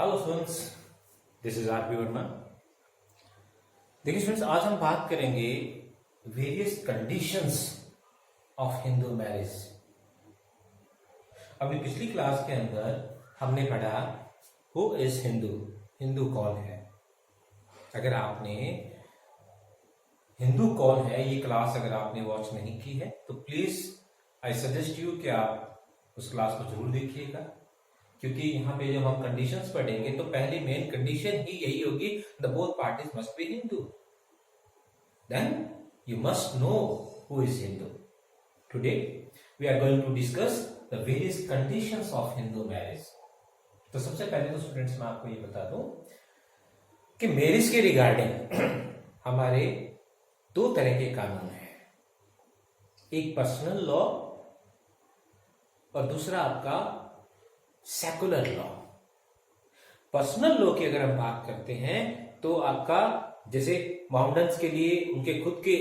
Hello students, this is R P Verma. देखिए students, आज हम बात करेंगे various conditions of Hindu marriage. अपनी पिछली क्लास के अंदर हमने पढ़ा हु इज हिंदू, हिंदू कौन है। अगर आपने हिंदू कौन है ये क्लास अगर आपने वॉच नहीं की है तो प्लीज आई सजेस्ट यू कि आप उस क्लास को जरूर देखिएगा, क्योंकि यहाँ पे जब हम कंडीशंस पढ़ेंगे तो पहली मेन कंडीशन ही यही होगी, the both parties must be Hindu. Then you must know who is Hindu. Today we are going to discuss the various conditions of Hindu marriage. तो सबसे पहले तो स्टूडेंट्स मैं आपको ये बता दूं कि मैरिज के रिगार्डिंग हमारे दो तरह के कानून हैं, एक पर्सनल लॉ और दूसरा आपका सेकुलर लॉ। पर्सनल लॉ की अगर हम बात करते हैं तो आपका जैसे मोहम्मडन्स के लिए उनके खुद के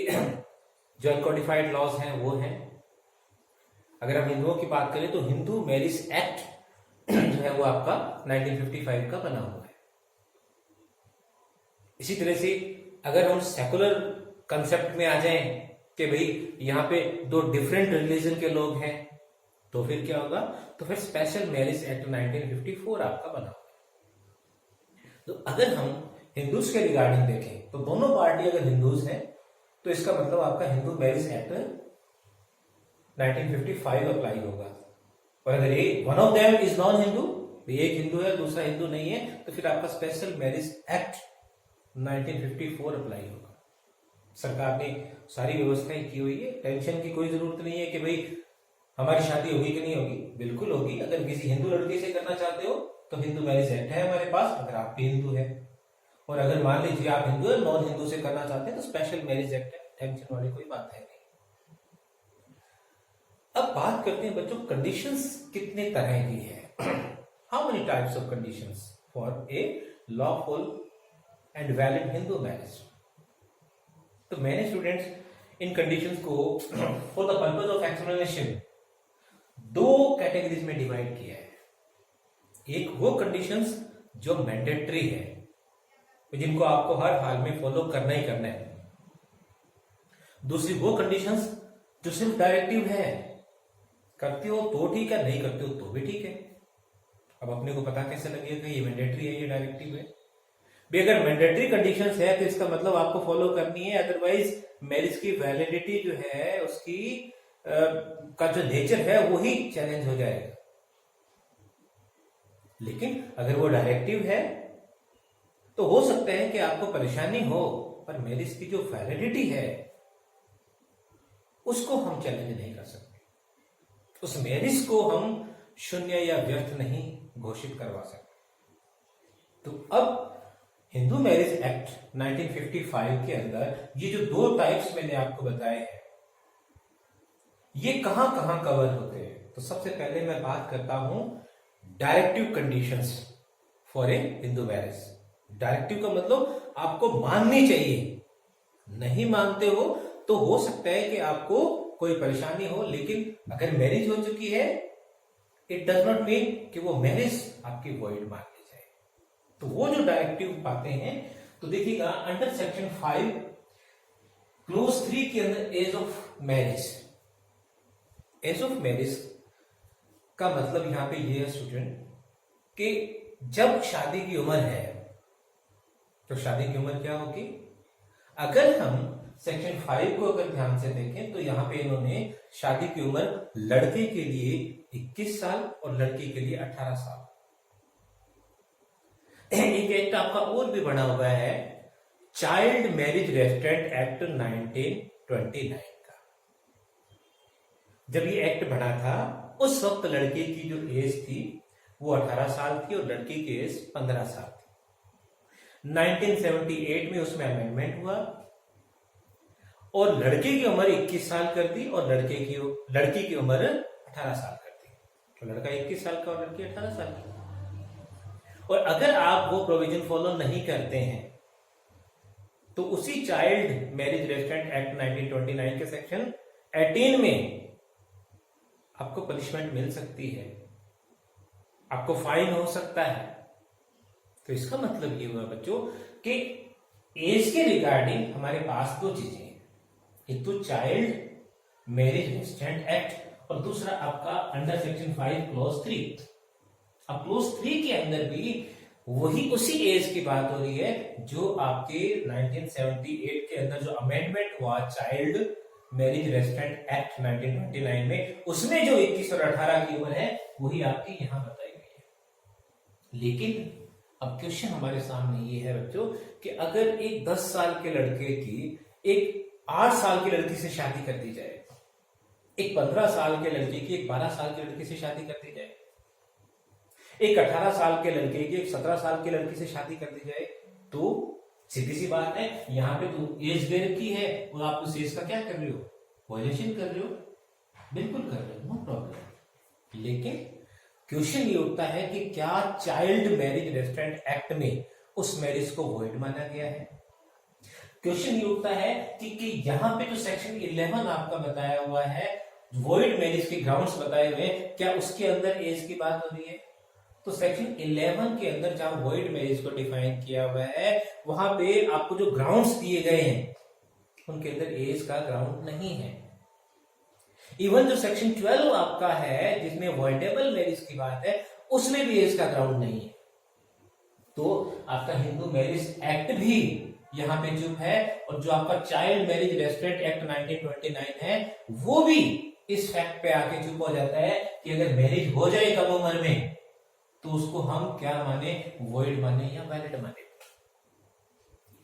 जो अनकोडिफाइड लॉज हैं वो हैं। अगर हम हिंदुओं की बात करें तो हिंदू मैरिज एक्ट जो है वो आपका 1955 का बना हुआ है। इसी तरह से अगर हम सेकुलर कंसेप्ट में आ जाएं कि भाई यहाँ पे दो डिफरेंट रिलीजन के लोग हैं तो फिर क्या होगा, तो फिर स्पेशल मैरिज एक्ट 1954 आपका बना हुआ। तो अगर हम हिंदूज के रिगार्डिंग देखें तो दोनों पार्टी अगर हिंदूज हैं तो इसका मतलब आपका हिंदू मैरिज एक्ट 1955 अप्लाई होगा। और अगर एक one of them is non Hindu, एक हिंदू है दूसरा हिंदू नहीं है, तो फिर आपका स्पेशल मैरिज एक्ट 1954 अप्लाई होगा। सरकार ने सारी व्यवस्थाएं की हुई है, टेंशन की कोई जरूरत नहीं है कि भाई हमारी शादी होगी कि नहीं होगी, बिल्कुल होगी। अगर किसी हिंदू लड़के से करना चाहते हो तो हिंदू मैरिज एक्ट है हमारे पास, अगर आप भी हिंदू है। और अगर मान लीजिए आप हिंदू है, नॉन हिंदू से करना चाहते हैं तो स्पेशल मैरिज एक्ट है, टेंशन वाली कोई बात है नहीं। अब बात करते हैं बच्चों कंडीशंस कितने तरह की है। How many types of conditions for a lawful and valid Hindu marriage. तो मैंने स्टूडेंट्स इन कंडीशंस को for the purpose of explanation दो कैटेगरीज में डिवाइड किया है। एक वो कंडीशंस जो मैंडेटरी है, जिनको आपको हर हाल में फॉलो करना ही करना है। दूसरी वो कंडीशंस जो सिर्फ डायरेक्टिव है, करते हो तो ठीक है, नहीं करते हो तो भी ठीक है। अब अपने को पता कैसे लगेगा ये मैंडेटरी है ये डायरेक्टिव है। भी अगर मैंडेटरी कंडीशंस है तो इसका मतलब आपको फॉलो करनी है, अदरवाइज मैरिज की वैलिडिटी जो है उसकी का जो नेचर है वो ही चैलेंज हो जाएगा। लेकिन अगर वो डायरेक्टिव है तो हो सकता है कि आपको परेशानी हो, पर मैरिज की जो वैलिडिटी है उसको हम चैलेंज नहीं कर सकते, उस मैरिज को हम शून्य या व्यर्थ नहीं घोषित करवा सकते। तो अब हिंदू मैरिज एक्ट 1955 के अंदर ये जो दो टाइप्स मैंने आपको बताए हैं ये कहां कहां कवर होते हैं। तो सबसे पहले मैं बात करता हूं directive conditions for a Hindu marriage. Directive का मतलब आपको माननी चाहिए, नहीं मानते हो तो हो सकता है कि आपको कोई परेशानी हो, लेकिन अगर मैरिज हो चुकी है इट डज नॉट मीन कि वो मैरिज आपकी वॉइड मान ली जाए। तो वो जो डायरेक्टिव पाते हैं तो देखिएगा अंडर सेक्शन 5 क्लोज 3 के अंदर age of marriage. Age of marriage का मतलब यहां पे ये है स्टूडेंट कि जब शादी की उम्र है तो शादी की उम्र क्या होगी। अगर हम सेक्शन 5 को अगर ध्यान से देखें तो यहां पे इन्होंने शादी की उम्र लड़के के लिए 21 साल और लड़की के लिए 18 साल। एक एक्ट आपका और भी बना हुआ है, चाइल्ड मैरिज रेस्ट्रेंट एक्ट 1929 का। जब ये एक्ट बना था उस वक्त लड़के की जो एज थी वो 18 साल थी और लड़की की एज 15 साल थी। 1978 में उसमें अमेंडमेंट हुआ और लड़के की उम्र 21 साल कर दी और लड़की की उम्र 18 साल कर दी। तो लड़का 21 साल का और लड़की 18 साल की। और अगर आप वो प्रोविजन फॉलो नहीं करते हैं तो उसी चाइल्ड मैरिज रेस्ट्रेंट एक्ट 1929 के सेक्शन 18 में आपको पनिशमेंट मिल सकती है, आपको फाइन हो सकता है। तो इसका मतलब ये हुआ बच्चों कि एज के रिगार्डिंग हमारे पास दो चीजें हैं, एक तो चाइल्ड मैरिज रेस्ट्रेंट एक्ट और दूसरा आपका अंडर सेक्शन 5 क्लॉज 3। अब क्लॉज 3 के अंदर भी वही उसी एज की बात हो रही है जो आपके 1978 के अंदर जो अमेंडमेंट हुआ चाइल्ड मैरिज रेस्ट्रेंट एक्ट 1929 में, उसमें जो 21 और 18 की उम्र है वही आपकी यहां बताई गई है। लेकिन अब क्वेश्चन हमारे सामने ये है बच्चों कि अगर एक 10 साल के लड़के की एक 8 साल की लड़की से शादी कर दी जाए, एक 15 साल के लड़के की एक 12 साल की लड़की से शादी कर दी जाए, एक 18 साल के लड़के की एक 17 साल की लड़की से शादी कर दी जाए, तो सीधी सी बात है यहाँ पे तो एज दे रखी है और आप उस एज का क्या कर रहे हो, वायलेशन कर रहे हो, बिल्कुल कर रहे हो, नो प्रॉब्लम। लेकिन क्वेश्चन ये उठता है कि क्या चाइल्ड मैरिज रेस्ट्रेंट एक्ट में उस मैरिज को वॉइड माना गया है। क्वेश्चन ये उठता है कि यहाँ पे जो सेक्शन 11 आपका बताया हुआ है वॉइड मैरिज के ग्राउंड्स बताए हुए, क्या उसके अंदर एज की बात हो रही है। तो सेक्शन 11 के अंदर जहां वॉइड मैरिज को डिफाइन किया हुआ है वहां पे आपको जो ग्राउंड्स दिए गए हैं उनके अंदर एज का ग्राउंड नहीं है। इवन जो सेक्शन 12 आपका है जिसमें वॉइडेबल मैरिज की बात है उसमें भी एज का ग्राउंड नहीं है। तो आपका हिंदू मैरिज एक्ट भी यहां पे चुप है और जो आपका चाइल्ड मैरिज रेस्ट्रेंट एक्ट 1929 है वो भी इस फैक्ट पे आके चुप हो जाता है कि अगर मैरिज हो जाए कम उम्र में तो उसको हम क्या माने, वॉइड माने या वैलिड माने।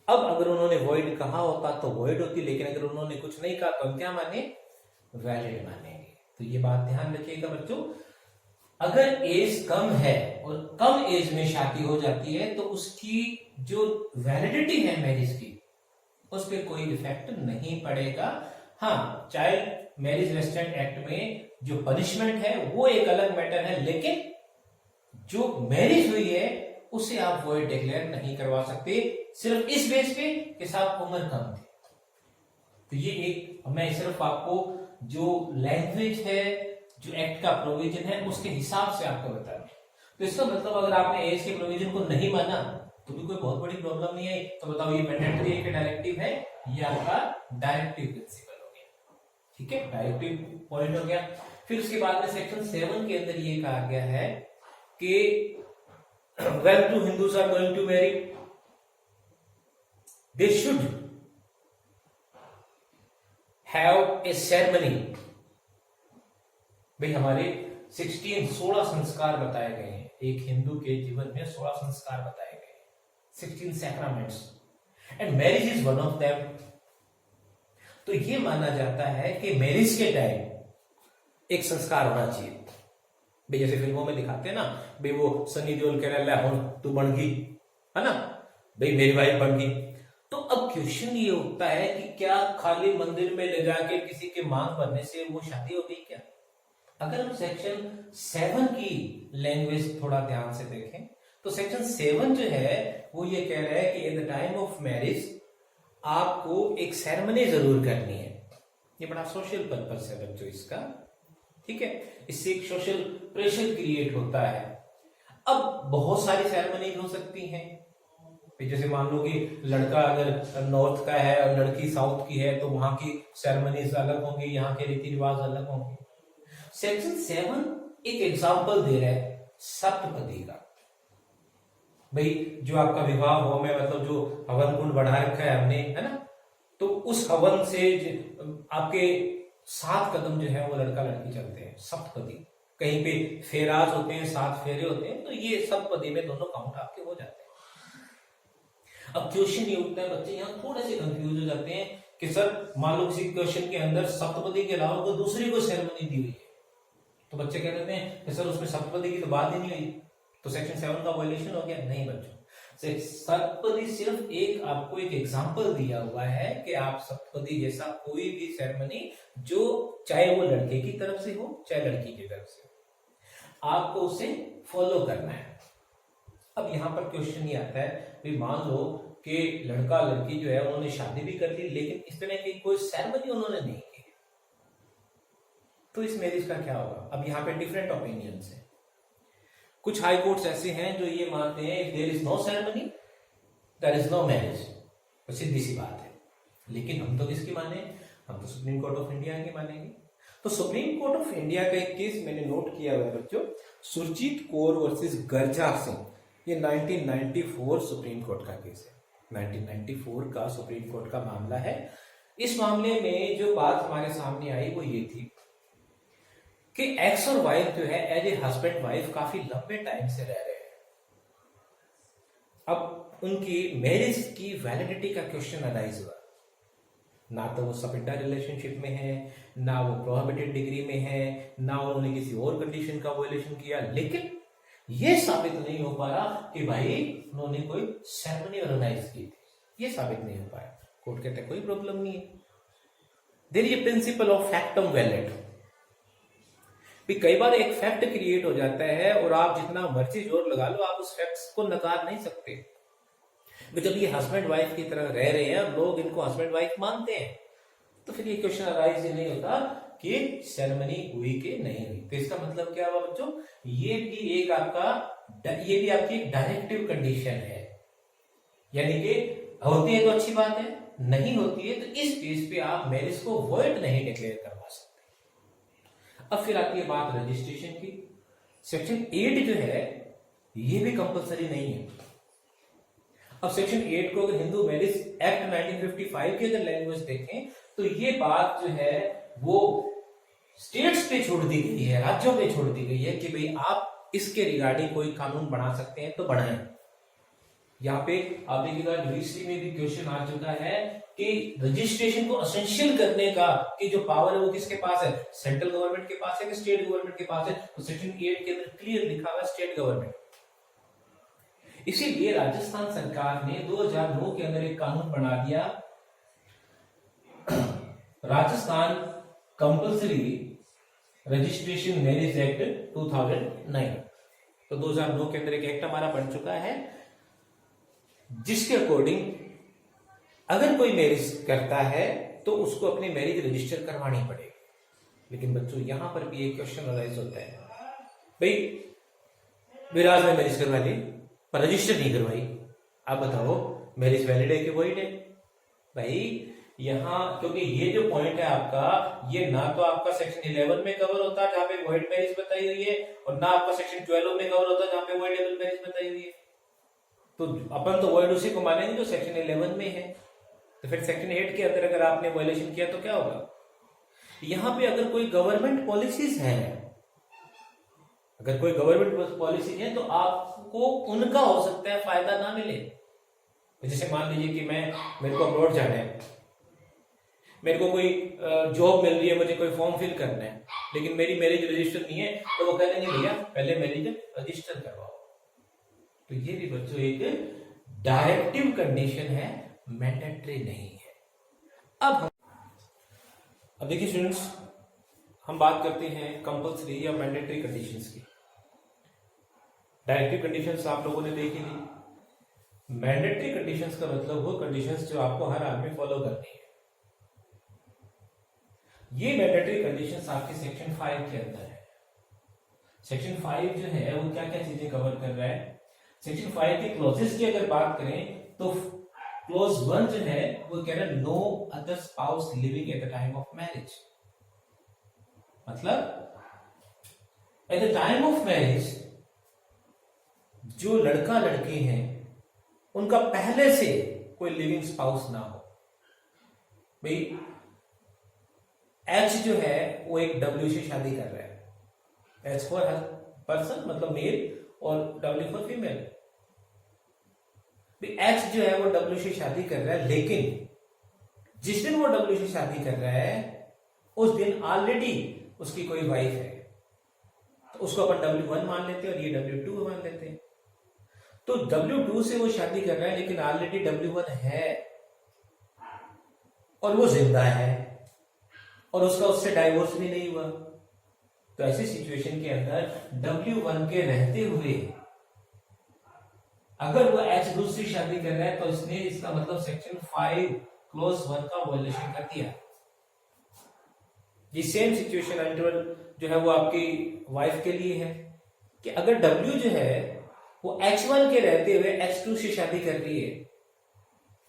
अब अगर उन्होंने वॉइड कहा होता तो वॉइड होती, लेकिन अगर उन्होंने कुछ नहीं कहा तो हम क्या माने, वैलिड मानेंगे। तो ये बात ध्यान रखिएगा बच्चों, अगर एज कम है और कम एज में शादी हो जाती है तो उसकी जो वैलिडिटी है मैरिज की उस पर कोई इफेक्ट नहीं पड़ेगा। हाँ, चाइल्ड मैरिज रेस्ट्रेंट एक्ट में जो पनिशमेंट है वो एक अलग मैटर है, लेकिन जो मैरिज हुई है उसे आप वॉइड डिक्लेयर नहीं करवा सकते सिर्फ इस बेस पे कि साहब उम्र कम थी। तो ये एक मैं सिर्फ आपको जो लैंग्वेज है जो एक्ट का प्रोविजन है उसके हिसाब से आपको बता रहा हूं। तो इसका मतलब अगर आपने एज के प्रोविजन को नहीं माना तो भी कोई बहुत बड़ी प्रॉब्लम नहीं है। तो बताओ ये मैंडेटरी है कि डायरेक्टिव है, ये आपका डायरेक्टिव प्रिंसिपल हो गया। ठीक है, डायरेक्टिव पॉइंट हो गया। फिर उसके बाद में सेक्शन 7 के अंदर ये कहा गया है कि when two Hindus are going to marry, they should have a ceremony। भाई हमारे 16 संस्कार बताए गए हैं, एक हिंदू के जीवन में 16 संस्कार बताए गए हैं, 16 sacraments and marriage is one of them। तो ये माना जाता है कि मैरिज के टाइम एक संस्कार होना चाहिए। भाई जैसे फिल्मों में दिखाते हैं ना, भाई वो सनी देओल कह रहा है तू बन गई, है ना, भाई मेरी वाइफ बन गई। तो अब क्वेश्चन ये उठता है कि क्या खाली मंदिर में ले जाके किसी के मांग भरने से वो शादी हो गई क्या। अगर हम सेक्शन 7 की लैंग्वेज थोड़ा ध्यान से देखें तो सेक्शन 7 जो है वो ये कह रहा है कि eight the time of marriage आपको एक सेरेमनी जरूर करनी है। ये बड़ा सोशल पर्पस है बच्चों इसका, ठीक है, इससे एक सोशल प्रेशर क्रिएट होता है। अब बहुत सारी सेरेमनी हो सकती हैं, जैसे मान लो कि लड़का अगर नॉर्थ का है और लड़की साउथ की है तो वहां की सेरेमनीज अलग होंगी, यहाँ के रीति रिवाज अलग होंगे। सेक्शन 7 एक एग्जाम्पल दे रहा है सप्तपदी का। भाई जो आपका विवाह हो में मतलब जो हवन कुंड बढ़ा रखा है हमने, है ना, तो उस हवन से आपके 7 कदम जो है वो लड़का लड़की चलते हैं, सप्तपदी। कहीं पे फेराज होते हैं, 7 फेरे होते हैं, तो ये सप्तपदी में दोनों काउंट आपके हो जाते हैं। अब क्वेश्चन ये उठता है, बच्चे यहाँ थोड़े से कंफ्यूज हो जाते हैं कि सर मान लो किसी क्वेश्चन के अंदर सप्तपदी के अलावा कोई दूसरी कोई सेरेमनी दी हुई है, तो बच्चे कह देते हैं कि सर उसमें सप्तपदी की तो बात ही नहीं हुई, तो सेक्शन 7 का वायलेशन हो गया। नहीं बच्चों, सप्तपदी सिर्फ एक आपको एक एग्जांपल दिया हुआ है कि आप सप्तपदी जैसा कोई भी सेरेमनी जो चाहे वो लड़के की तरफ से हो चाहे लड़की की तरफ से हो, आपको उसे फॉलो करना है। अब यहां पर क्वेश्चन ये आता है, भी मान लो कि लड़का लड़की जो है उन्होंने शादी भी कर ली लेकिन इस तरह की कोई सेरेमनी उन्होंने नहीं की, तो इस मैरिज का क्या होगा। अब यहाँ पे डिफरेंट ओपिनियंस है। कुछ हाई कोर्ट्स ऐसे हैं जो ये मानते हैं there is no ceremony there is no marriage, तो सीधी सी बात है। लेकिन हम तो किसकी माने, हम तो सुप्रीम कोर्ट ऑफ इंडिया की मानेंगे। तो सुप्रीम कोर्ट ऑफ इंडिया का एक केस मैंने नोट किया हुआ है बच्चों, सुरजीत कौर वर्सेस गर्जार सिंह, ये 1994 सुप्रीम कोर्ट का केस है। 1994 का सुप्रीम कोर्ट का मामला है। इस मामले में जो बात हमारे सामने आई वो ये थी कि एक्स और वाइफ जो है एज ए हस्बैंड वाइफ काफी लंबे टाइम से रह रहे हैं। अब उनकी मैरिज की वैलिडिटी का क्वेश्चन अराइज हुआ। ना तो वो सपिंडा रिलेशनशिप में है, ना वो प्रोहिबिटेड डिग्री में है, ना उन्होंने किसी और कंडीशन का वायलेशन किया, लेकिन ये साबित नहीं हो पा रहा कि भाई उन्होंने कोई सेरेमनी ऑर्गेनाइज की थी। ये साबित नहीं हो पाया। कोर्ट कहते कोई प्रॉब्लम नहीं है, there is a principle of factum valid. कई बार एक फैक्ट क्रिएट हो जाता है और आप जितना मर्जी जोर लगा लो आप उस फैक्ट को नकार नहीं सकते। जब ये हस्बैंड वाइफ की तरह रह रहे हैं और लोग इनको हस्बैंड वाइफ मानते हैं, तो फिर ये क्वेश्चन अराइज ही नहीं होता कि सेरेमनी हुई कि नहीं हुई। तो इसका मतलब क्या हुआ बच्चों, ये भी आपकी एक डायरेक्टिव कंडीशन है, यानी कि होती है तो अच्छी बात है, नहीं होती है तो इस बेस पे आप मैरिज को वॉइड नहीं डिक्लेयर करवा सकते। अब फिर आती है बात रजिस्ट्रेशन की। सेक्शन 8 जो है ये भी कंपलसरी नहीं है। अब सेक्शन 8 को अगर हिंदू मैरिज एक्ट 1955 की अगर लैंग्वेज देखें तो ये बात जो है वो स्टेट्स पे छोड़ दी गई है, राज्यों पे छोड़ दी गई है कि भाई आप इसके रिगार्डिंग कोई कानून बना सकते हैं तो बनाएं। यहाँ पे आप देखिएगा यूनिवर्सिटी में भी क्वेश्चन आ चुका है कि रजिस्ट्रेशन को असेंशियल करने का कि जो पावर है वो किसके पास है, सेंट्रल गवर्नमेंट के पास है कि स्टेट गवर्नमेंट के पास है। तो सेक्शन 8 के अंदर क्लियर लिखा हुआ है स्टेट गवर्नमेंट। इसीलिए राजस्थान सरकार ने 2009 के अंदर एक कानून बना दिया, Rajasthan compulsory registration marriage act 2009। तो 2009 के अंदर एक एक्ट हमारा बन चुका है जिसके अकॉर्डिंग अगर कोई मैरिज करता है तो उसको अपनी मैरिज रजिस्टर करवानी पड़ेगी। लेकिन बच्चों यहां पर भी एक क्वेश्चन अराइज होता है, भाई विराज ने मैरिज करवा ली पर रजिस्टर नहीं करवाई, आप बताओ मैरिज वैलिड है कि वॉइड है? भाई यहां क्योंकि ये जो पॉइंट है आपका, ये ना तो आपका सेक्शन 11 में कवर होता है जहां पे वॉइड मैरिज बताई हुई है, और ना आपका सेक्शन 12 में कवर होता है जहां पे वॉइडेबल मैरिज बताई हुई है। तो अपन तो वॉइड उसी को मानेंगे जो सेक्शन 11 में है। तो फिर सेक्शन 8 के अंदर अगर आपने वायलेशन किया तो क्या होगा? यहां पे अगर कोई गवर्नमेंट पॉलिसीज है, अगर कोई गवर्नमेंट पॉलिसी है तो आपको उनका हो सकता है फायदा ना मिले। जैसे मान लीजिए कि मेरे को अब्रॉड जाना है, मेरे को कोई जॉब मिल रही है, मुझे कोई फॉर्म फिल करना है, लेकिन मेरी मैरिज रजिस्टर नहीं है, तो वो कह देंगे भैया पहले मैरिज रजिस्टर करवाओ। तो ये भी बच्चों एक डायरेक्टिव कंडीशन है, मैंडेटरी नहीं है। अब देखिए स्टूडेंट्स, हम बात करते हैं कंपल्सरी या मैंडेटरी कंडीशंस की। डायरेक्टिव कंडीशंस आप लोगों ने देखी थी। मैंडेटरी कंडीशंस का मतलब वो कंडीशंस जो आपको हर हाल में फॉलो करनी है। ये मैंडेटरी कंडीशंस आपके सेक्शन 5 के अंदर है। सेक्शन 5 जो है वो क्या क्या चीजें कवर कर रहा है? सेक्शन 5 के क्लॉजेस की अगर बात करें तो क्लॉज 1 जो है वो कह रहा है no other spouse living at the time of marriage. मतलब at the time of marriage जो लड़का लड़की हैं उनका पहले से कोई लिविंग स्पाउस ना हो। भाई एच जो है वो एक डब्ल्यू से शादी कर रहा है, एच फॉर पर्सन मतलब मेल और डब्ल्यू फॉर फीमेल। एच जो है वो डब्ल्यू से शादी कर रहा है, लेकिन जिस दिन वो डब्ल्यू से शादी कर रहा है उस दिन ऑलरेडी उसकी कोई वाइफ है, तो उसको अपन W1 मान लेते हैं और ये W2 मान लेते हैं। तो W2 से वो शादी कर रहा है लेकिन ऑलरेडी W1 है और वो जिंदा है और उसका उससे डाइवोर्स भी नहीं हुआ। तो ऐसी सिचुएशन के अंदर W1 के रहते हुए अगर वो H दूसरी शादी कर रहा है तो इसने इसका मतलब सेक्शन 5 क्लॉज 1 का वायलेशन कर दिया। ये सेम सिचुएशन जो है वो आपकी वाइफ के लिए है कि अगर W जो है वो H1 के रहते हुए H2 से शादी कर रही है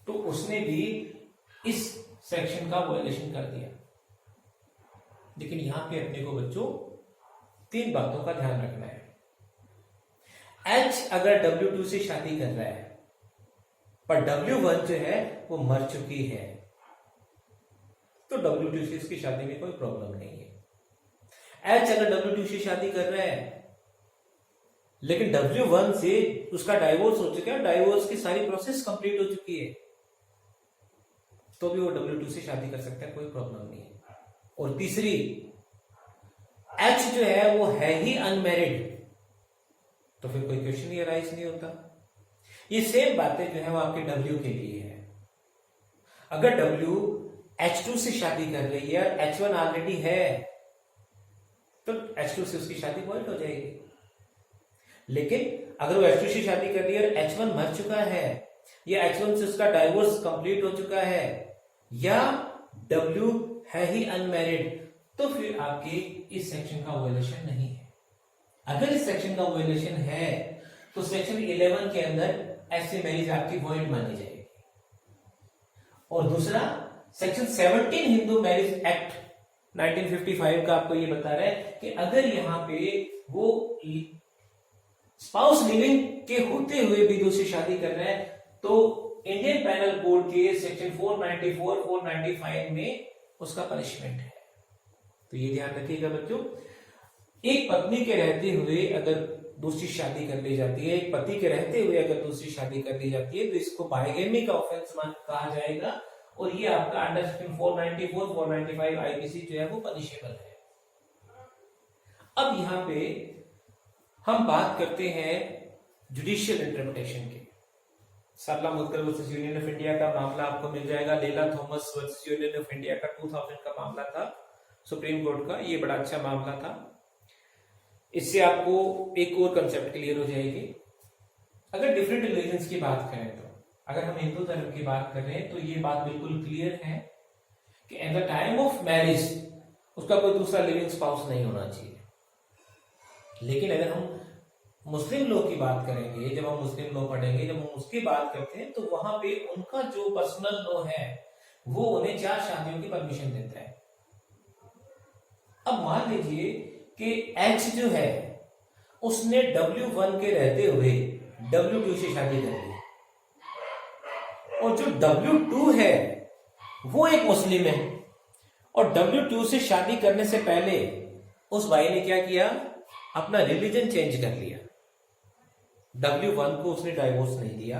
तो उसने भी इस सेक्शन का वायलेशन कर दिया। लेकिन यहां पे अपने को बच्चों 3 बातों का ध्यान रखना है। H अगर W2 से शादी कर रहा है पर W1 जो है वो मर चुकी है तो W2 से इसकी शादी में कोई प्रॉब्लम नहीं है। H अगर W2 से शादी कर रहा है लेकिन W1 से उसका डाइवोर्स हो चुका है, डाइवोर्स की सारी प्रोसेस कंप्लीट हो चुकी है, तो भी वो W2 से शादी कर सकता है, कोई प्रॉब्लम नहीं है। और तीसरी, H जो है वो है ही अनमैरिड, तो फिर कोई क्वेश्चन ही अराइज नहीं होता। ये सेम बातें जो है वो आपके W के लिए है। अगर W H2 से शादी कर रही है और H1 ऑलरेडी है तो H2 से उसकी शादी वॉइड हो जाएगी। लेकिन अगर वो H2 से शादी कर रही है और H1 मर चुका है या H1 से उसका डाइवोर्स कंप्लीट हो चुका है या W है ही अनमैरिड, तो फिर आपके इस सेक्शन का वायलेशन नहीं है। अगर इस सेक्शन का वायलेशन है तो सेक्शन 11 के अंदर ऐसे मैरिज आपकी वॉइड मानी जाएगी। और दूसरा, सेक्शन 17 हिंदू मैरिज एक्ट 1955 का आपको ये बता रहा है कि अगर यहाँ पे वो स्पाउस लिविंग के होते हुए भी दूसरी शादी कर रहे हैं तो इंडियन पैनल कोड के सेक्शन 494, 495 में उसका पनिशमेंट है। तो ये ध्यान रखिएगा बच्चों, एक पत्नी के रहते हुए अगर दूसरी शादी कर ली जाती है, एक पति के रहते हुए अगर दूसरी शादी कर ली जाती है तो इसको बाइगेमी का ऑफेंस कहा जाएगा और ये आपका अंडर सेक्शन 494, 495 आईपीसी जो है वो पनिशेबल है। अब यहाँ पे हम बात करते हैं जुडिशियल इंटरप्रिटेशन की। Sarla Mudgal versus Union of India का मामला आपको मिल जाएगा। Lily Thomas versus Union of India का 2000 का मामला था सुप्रीम कोर्ट का, ये बड़ा अच्छा मामला था। इससे आपको एक और कंसेप्ट क्लियर हो जाएगी। अगर डिफरेंट रिलीजन्स की बात करें तो अगर हम हिंदू धर्म की बात कर रहे हैं तो ये बात बिल्कुल क्लियर है कि eight the time of marriage उसका कोई दूसरा लिविंग स्पाउस नहीं होना चाहिए। लेकिन अगर हम मुस्लिम लॉ की बात करेंगे, जब हम मुस्लिम लॉ पढ़ेंगे, जब हम उसकी बात करते हैं तो वहां पे उनका जो पर्सनल लॉ है वो उन्हें 4 शादियों की परमिशन देता है। अब मान लीजिए कि H जो है उसने W1 के रहते हुए W2 से शादी कर ली और जो W2 है वो एक मुस्लिम है और W2 से शादी करने से पहले उस भाई ने क्या किया, अपना रिलीजन चेंज कर लिया। W1 को उसने डाइवोर्स नहीं दिया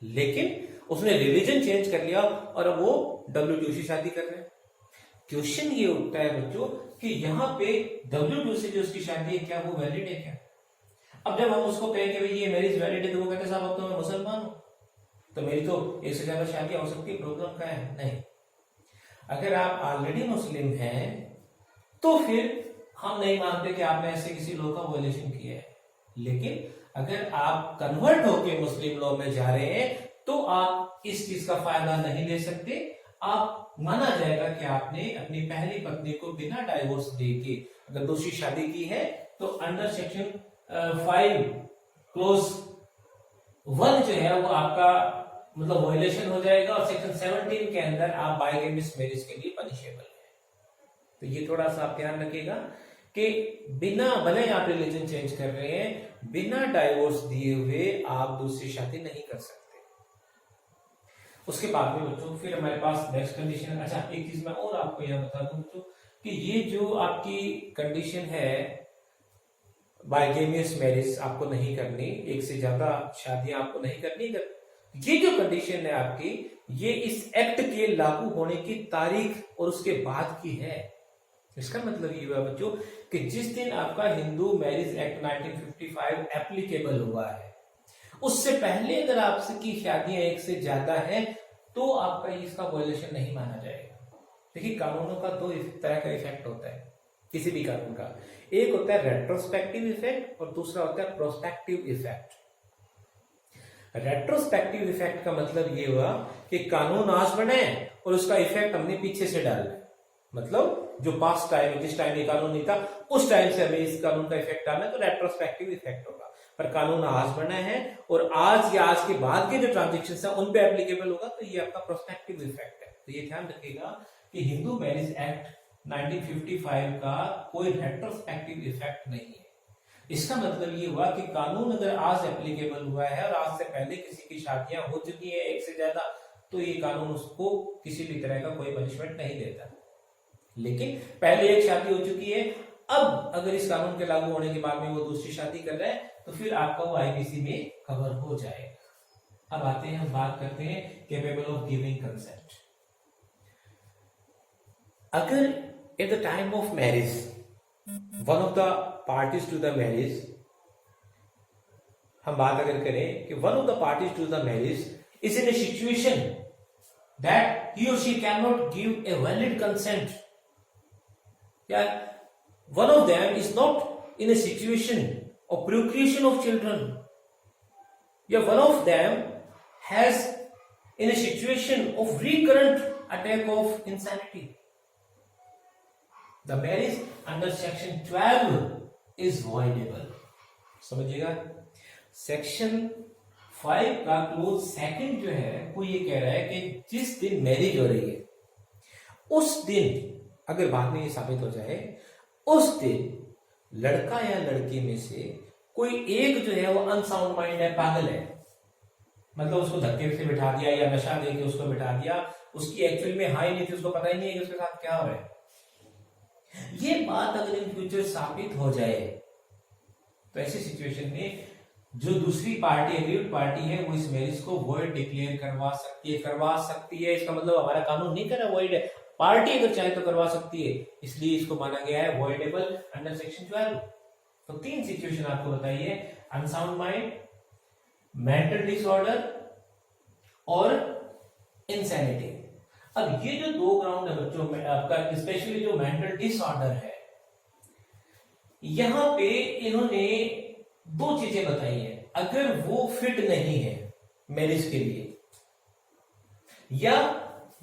लेकिन उसने रिलीजन चेंज कर लिया और अब वो W2 से शादी कर रहे हैं। क्वेश्चन ये उठता है बच्चों कि यहाँ पे W2 से जो उसकी शादी है क्या वो वैलिड है क्या? अब जब हम उसको कहें कि भाई ये मैरिज वैलिड है तो वो कहते साहब अब तो मैं मुसलमान हूं तो मेरी तो 1 से ज्यादा शादियां हो सकती है, प्रॉब्लम क्या है? नहीं, अगर आप ऑलरेडी मुस्लिम हैं तो फिर हम नहीं मानते कि आपने ऐसे किसी लॉ का वायलेशन किया है। लेकिन अगर आप कन्वर्ट होकर मुस्लिम लॉ में जा रहे हैं तो आप इस चीज का फायदा नहीं ले सकते। आप माना जाएगा कि आपने अपनी पहली पत्नी को बिना डाइवोर्स देके अगर दूसरी शादी की है तो अंडर सेक्शन 5 क्लोज 1 जो है वो आपका मतलब वायलेशन हो जाएगा और सेक्शन 17 के अंदर आप बाइगेमिस मैरिज के लिए पनिशेबल है। तो ये थोड़ा सा आप ध्यान रखिएगा कि बिना, भले आप रिलीजन चेंज कर रहे हैं, बिना डाइवोर्स दिए हुए आप दूसरी शादी नहीं कर सकते। उसके बाद में बच्चों फिर हमारे पास नेक्स्ट कंडीशन, अच्छा एक चीज मैं और आपको यह बता दूं बच्चों कि ये जो आपकी कंडीशन है बाइगेमियस मैरिज आपको नहीं करनी, एक से ज्यादा शादियां आपको नहीं करनी, ये जो कंडीशन है आपकी ये इस एक्ट के लागू होने की तारीख और उसके बाद की है। इसका मतलब ये हुआ बच्चों कि जिस दिन आपका हिंदू मैरिज एक्ट 1955 एप्लीकेबल हुआ है उससे पहले अगर आपकी शादियां 1 से ज्यादा है तो आपका इसका वायलेशन नहीं माना जाएगा। देखिए कानूनों का 2 तरह का इफेक्ट होता है किसी भी कानून का, एक होता है रेट्रोस्पेक्टिव इफेक्ट और दूसरा होता है प्रोस्पेक्टिव इफेक्ट। रेट्रोस्पेक्टिव इफेक्ट का मतलब ये हुआ कि कानून आज बने और उसका इफेक्ट हमने पीछे से डाला, मतलब जो पास्ट टाइम है, जिस टाइम ये कानून नहीं था उस टाइम से हमें इस कानून का इफेक्ट डालना है, तो रेट्रोस्पेक्टिव इफेक्ट होगा। पर कानून आज बना है और आज या आज के बाद के जो ट्रांजेक्शन है उन पे एप्लीकेबल होगा, तो ये आपका प्रोस्पेक्टिव इफेक्ट है। तो ये ध्यान रखिएगा कि हिंदू मैरिज एक्ट 1955 का कोई रेट्रोस्पेक्टिव इफेक्ट नहीं है। इसका मतलब ये हुआ कि कानून अगर आज एप्लीकेबल हुआ है और आज से पहले किसी की शादियां हो चुकी है एक से ज्यादा, तो ये कानून उसको किसी भी तरह का कोई पनिशमेंट नहीं देता। लेकिन पहले एक शादी हो चुकी है, अब अगर इस कानून के लागू होने के बाद में वो दूसरी शादी कर रहा है, तो फिर आपका वो आईपीसी में कवर हो जाएगा। अब आते हैं, हम बात करते हैं केपेबल ऑफ गिविंग कंसेंट। अगर at the time of marriage one of the parties to the marriage, हम बात अगर करें कि one of the parties to the marriage is in a situation that he और she can not give a valid consent, या one of them is not in a situation of procreation of children, या one of them has in a situation of recurrent attack of insanity, the marriage under section 12 is voidable। समझिएगा, section 5 का close second जो है वो ये कह रहा है कि जिस दिन मैरिज हो रही है उस दिन अगर बाद में ये साबित हो जाए, उस दिन लड़का या लड़की में से कोई एक जो है वो अनसाउंड माइंड है, पागल है, मतलब उसको धक्के से बिठा दिया या नशा देके उसको बिठा दिया, उसकी एक्चुअल में हाई नहीं थी, उसको पता ही नहीं है कि उसके साथ क्या हो रहा है। ये बात अगर इन फ्यूचर साबित हो जाए, तो ऐसी सिचुएशन में जो दूसरी पार्टी, एग्रीड पार्टी है, वो इस मैरिज को वॉइड डिक्लेयर करवा सकती है। इसका मतलब हमारा कानून नहीं कर रहा वॉइड है, पार्टी अगर चाहे तो करवा सकती है, इसलिए इसको माना गया है वॉइडेबल अंडर सेक्शन 12। तो 3 सिचुएशन आपको बताइए, अनसाउंड माइंड, मेंटल डिसऑर्डर और इंसैनिटी। अब ये जो 2 ग्राउंड है बच्चों में आपका, स्पेशली जो मेंटल डिसऑर्डर है, यहां पे इन्होंने 2 चीजें बताई है। अगर वो फिट नहीं है मैरिज के लिए, या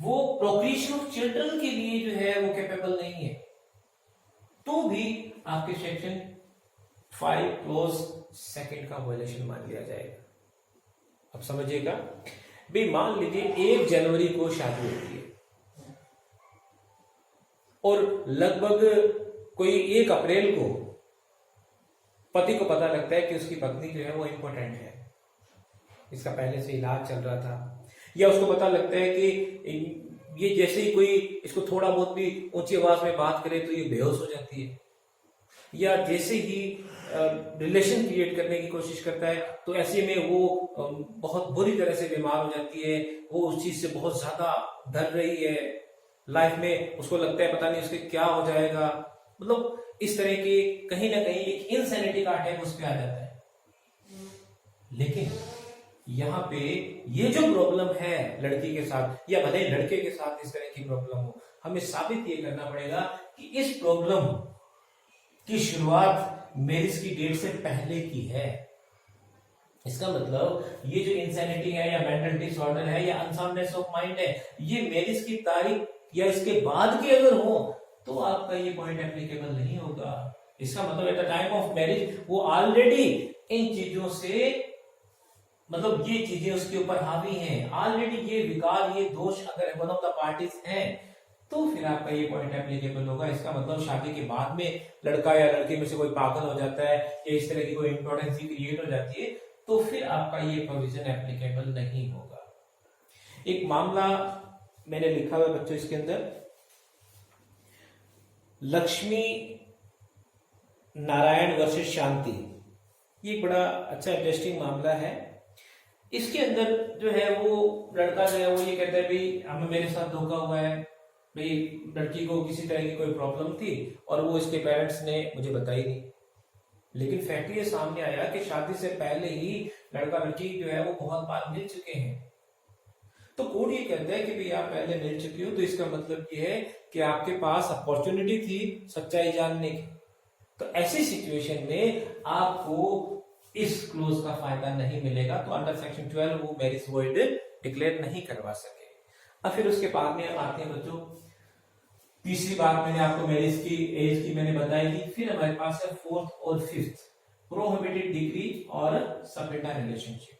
वो प्रोक्रिएशन ऑफ चिल्ड्रन के लिए जो है वो कैपेबल नहीं है, तो भी आपके सेक्शन 5 क्लोज सेकंड का वायलेशन मान लिया जाएगा। अब समझिएगा भाई, मान लीजिए 1 जनवरी को शादी होती है और लगभग कोई 1 अप्रैल को पति को पता लगता है कि उसकी पत्नी जो है वो इम्पोर्टेंट है, इसका पहले से इलाज चल रहा था, या उसको पता लगता है कि ये जैसे ही कोई इसको थोड़ा बहुत भी ऊंची आवाज में बात करे तो ये बेहोश हो जाती है, या जैसे ही रिलेशन क्रिएट करने की कोशिश करता है तो ऐसे में वो बहुत बुरी तरह से बीमार हो जाती है, वो उस चीज से बहुत ज्यादा डर रही है, लाइफ में उसको लगता है पता नहीं उसके क्या हो जाएगा, मतलब इस तरह के कहीं ना कहीं एक इनसैनिटी का अटैक उस पर आ जाता है। लेकिन यहाँ पे ये जो प्रॉब्लम है लड़की के साथ या भले लड़के के साथ इस तरह की प्रॉब्लम हो, हमें साबित ये करना पड़ेगा कि इस प्रॉब्लम की शुरुआत मैरिज की डेट से पहले की है। इसका मतलब ये जो इंसैनिटी है या मेंटल डिसऑर्डर है या अनसाउंडनेस ऑफ माइंड है, ये मैरिज की तारीख या इसके बाद के अगर हो तो आपका ये पॉइंट एप्लीकेबल नहीं होगा। इसका मतलब at the time of marriage वो ऑलरेडी इन चीजों से, मतलब ये चीजें उसके ऊपर हावी हैं, ऑलरेडी ये विकार, ये दोष अगर वन ऑफ द पार्टीज हैं, तो फिर आपका ये पॉइंट एप्लीकेबल होगा। इसका मतलब शादी के बाद में लड़का या लड़की में से कोई पागल हो जाता है या इस तरह की कोई इंपॉर्टेंसी क्रिएट हो जाती है, तो फिर आपका ये प्रोविजन एप्लीकेबल नहीं होगा। एक मामला मैंने लिखा हुआ बच्चों इसके अंदर, लक्ष्मी नारायण वर्सेस शांति, ये बड़ा अच्छा इंटरेस्टिंग मामला है। इसके अंदर जो है वो लड़का जो है वो ये कहता है भाई हमें मेरे साथ धोखा हुआ है, भाई लड़की को किसी तरह की कोई प्रॉब्लम थी और वो इसके पेरेंट्स ने मुझे बताई नहीं, लेकिन फैक्ट ये सामने आया कि शादी से पहले ही लड़का लड़की जो है वो बहुत बार मिल चुके हैं। तो कोर्ट ये कहता है कि भाई आप पहले मिल चुके हो, तो इसका मतलब ये है कि आपके पास अपॉर्चुनिटी थी सच्चाई जानने की। तो ऐसी सिचुएशन में आपको इस क्लोज का फायदा नहीं मिलेगा, तो अंडर सेक्शन 12 वो मैरिज वॉइड डिक्लेयर नहीं करवा सके। अब फिर उसके बाद में आते हैं बच्चों तीसरी बात मैंने आपको मैरिज की एज की मैंने बताई थी। फिर हमारे पास है फोर्थ और फिफ्थ, प्रोहिबिटेड डिग्री और सपेटा रिलेशनशिप।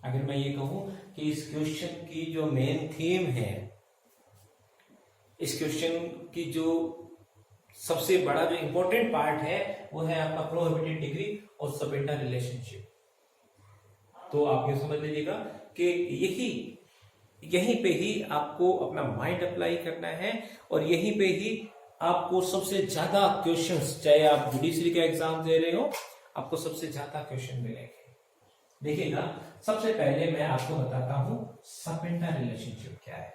अगर मैं ये कहूं कि इस क्वेश्चन की जो मेन थीम है, इस क्वेश्चन की जो सबसे बड़ा जो इंपॉर्टेंट पार्ट है वो है आपका प्रोहिबिटेड डिग्री और सपेटा रिलेशनशिप। तो आप ये समझ लीजिएगा कि यहीं पे ही आपको अपना माइंड अप्लाई करना है और यहीं पे ही आपको सबसे ज्यादा क्वेश्चंस, चाहे आप जुडिशरी का एग्जाम दे रहे हो, आपको सबसे ज्यादा क्वेश्चन मिलेंगे। देखिएगा, सबसे पहले मैं आपको बताता हूं सपेटा रिलेशनशिप क्या है।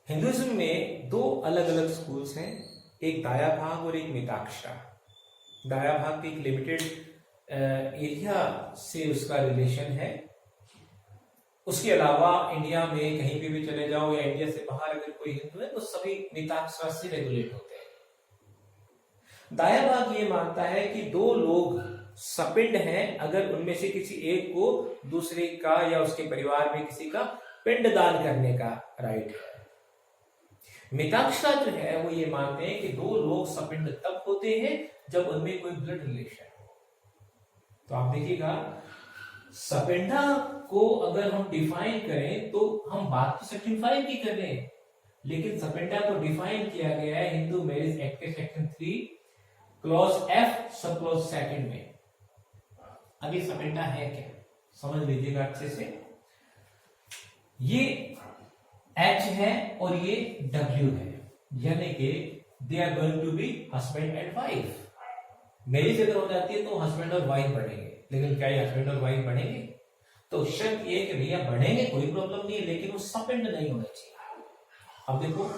हिंदुइज्म में दो अलग अलग स्कूल्स हैं, एक दाया भाग और एक मिताक्षरा। दाया भाग की एक लिमिटेड एरिया से उसका रिलेशन है, उसके अलावा इंडिया में कहीं भी चले जाओ या इंडिया से बाहर अगर कोई हिंदू है तो सभी मिताक्षरा से रेगुलेट होते हैं। दाया भाग ये मानता है कि दो लोग सपिंड हैं अगर उनमें से किसी एक को दूसरे का या उसके परिवार में किसी का पिंड दान करने का राइट है। मिताक्षरा जो है वो ये मानते हैं कि दो लोग सपिंड तब होते हैं जब उनमें कोई ब्लड रिलेशन हो। तो आप देखिएगा, सपेटा को अगर हम डिफाइन करें तो हम बात तो सेक्शन 5 की कर रहे हैं, लेकिन सपेटा को डिफाइन किया गया है हिंदू मैरिज एक्ट के section 3 clause F sub clause second में। अभी सपेटा है क्या, समझ लीजिएगा अच्छे से। ये H है और ये W है, यानी कि they are going to be husband and wife. Marriage अगर हो जाती है तो हस्बैंड और वाइफ बनेंगे, लेकिन क्या ये हस्बैंड और वाइफ बनेंगे? तो शर्त ये कि भैया बनेंगे, कोई प्रॉब्लम नहीं है, लेकिन वो सपेंड नहीं होना चाहिए। अब देखो